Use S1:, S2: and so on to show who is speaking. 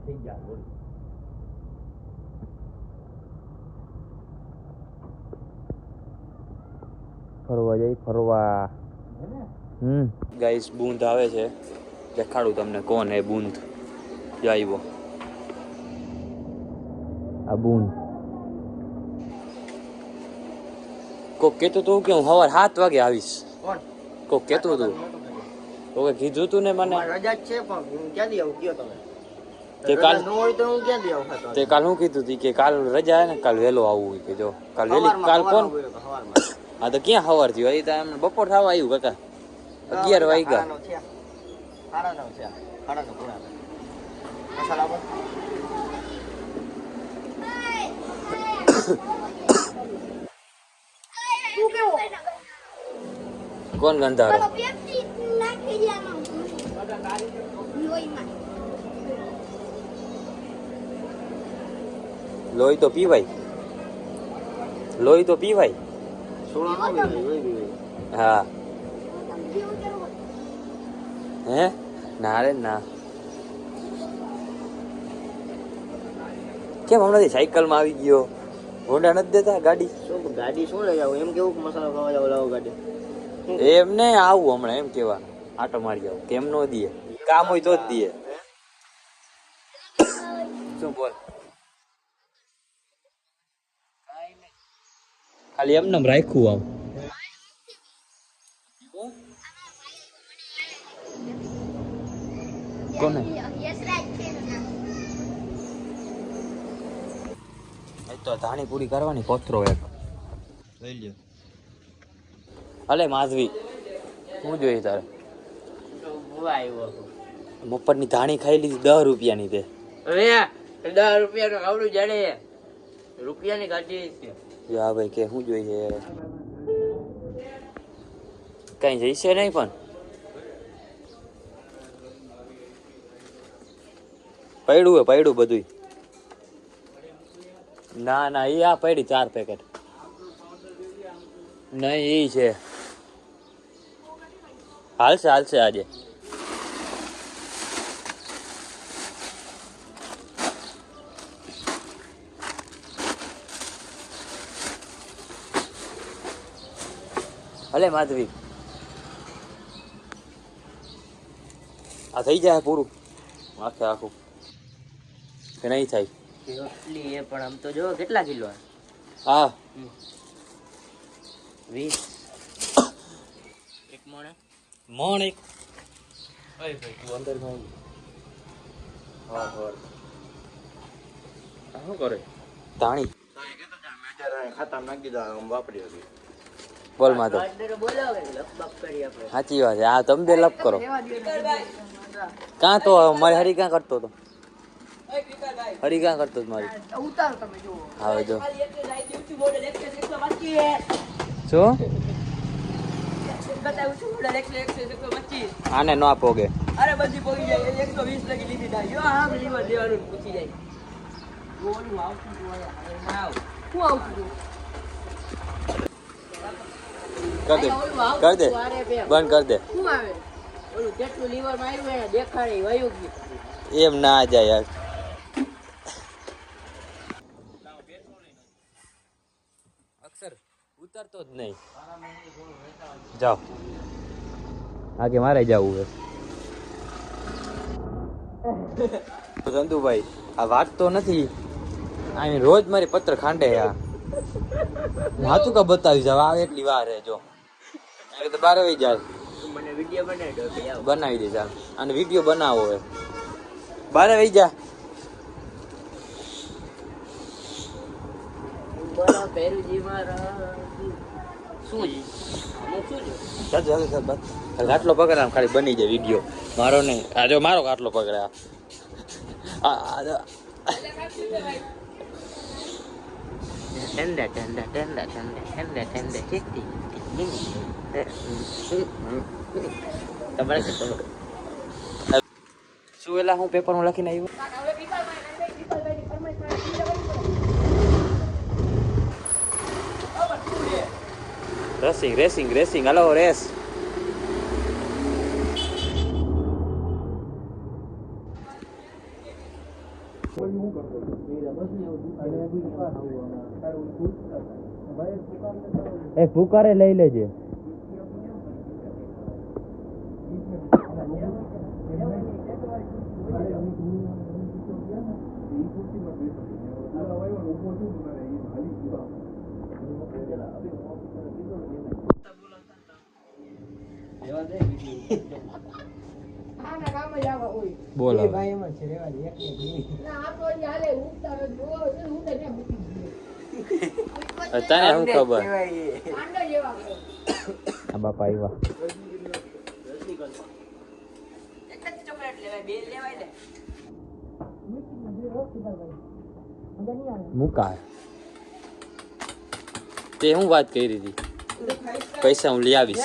S1: થઈ ગયા બોલ. ફરવા જઈ ફરવા. ગાઈસ બૂંદ આવે છે, દેખાડું તમને કોણ હે બૂંદ. જો આવ્યો આ બૂંદ. કોક કહેતું તું કે હું સવાર 7 વાગે આવીશ. કોણ? કોક કહેતું તું. કોકે કીધું તું ને મને.
S2: રજા જ છે પણ હું ક્યાંથી આવું કયો તમે?
S1: તે કાલ
S2: ન હોય તો હું ક્યાંથી આવું?
S1: તે કાલ હું કીધું તી કે કાલ રજા હે ને કાલ વહેલો આવવું કે જો કાલ વેલી કાલ કોણ. હા તો ક્યાં સવાર થયો એ તો એમ બપોર થવા આવ્યું કાકા 11 વાગ્યા. કોણ ગંધારો? લોહી તો પીવાય, લોહી તો પીવાય. હા હે ના રે ના. કેમ હમણાં સાયકલ માં આવી ગયો? હોન્ડા નથી દેતા ગાડી?
S2: ગાડી શું લઈ આવું એમ કેવું? મસાલા ખાવા જાવ લાવો ગાડી.
S1: એમ ને આવું હમણાં એમ કેવાનું આટો મારી જાવ. કેમ નો દીએ? કામ હોય તો જ દીએ. શું બોલ? ખાલી એમને રાખ્યું આમ. કોને? તો ધાણી પૂરી કરવાની કોથરો એક લઈ લ્યો. અલે માધવી શું જોઈએ તારે? મફતની ધાણી ખાઈ લીધી 10 રૂપિયાની. તે
S2: 10 રૂપિયાનું આવડું જડે રૂપિયાની ગાડી છે.
S1: યા ભાઈ કે શું જોઈએ? કઈ જઈશે નહીં પણ પડ્યું બધું. ના ના એ આ પડી 4 પેકેટ નહીં એ છે. હાલશે આજે. ભલે માધવી આ થઈ જાય પૂરું આખું કે નહીં થાય?
S2: એટલી એ પણ આમ તો જો કેટલા કિલો?
S1: હા
S2: 20 એક મણ
S1: એક. ભાઈ તું અંદર માં હા શું કરે? ધાણી
S2: ખાતા નાખી દીધા વાપરી હતી.
S1: બોલ માં તો સાચી વાત છે. આ તમે બે લપ કરો. કાં તો મારી હરી ક્યાં કરતો હતો? હરી ક્યાં કરતો હતો મારી? હા જો શું આને ન પોગે.
S2: અરે બધી પોગી જાય 120 લગી લીધી થાય. જો આમ લીવર દેવાનું પૂછી જાય. ગોળું આવતું હોય આવ હું આવતું
S1: કર દે બંધ કર દે.
S2: શું આવે ઓલું જેટલું લીવર માં આવ્યું એને દેખાડે વયું ગયું.
S1: એમ ના જાય યાર. અક્ષર ઉતરતો જ નહીં. જાઓ આગે મારે જવું છે. ચંદુભાઈ આ વાત તો નથી. અહીં રોજ મારી પત્ર ખાંડે. આ હું હાથું કા બતાવીશ. હવે આવે એટલી વાર હે જો તો 12 વાગી જાય.
S2: મને વિડિયો
S1: બનાવી દે ચાલ. અને વિડીયો બનાવો હોય 12 વાગી જા.
S2: બોલો પેરુજી મારા શું
S1: ગાટલો પકડ આમ ખાલી બની જાય વિડીયો મારો નહીં. આ જો મારો ગાટલો પકડે. શું એલા હું પેપરમાં લખીને આવ્યો? રેસિંગ હાલો રેસ. એક ભૂકારે લઈ લેજે. બોલો
S2: ભાઈ એમાં છે રેવા દે એક
S1: તને શું ખબર? આ બાપા આવ્યા.
S2: ચોકલેટ લેવાય બે લેવાય ને
S1: મુકા તે હું વાત કરી હતી? પૈસા હું લઈ આવીશ.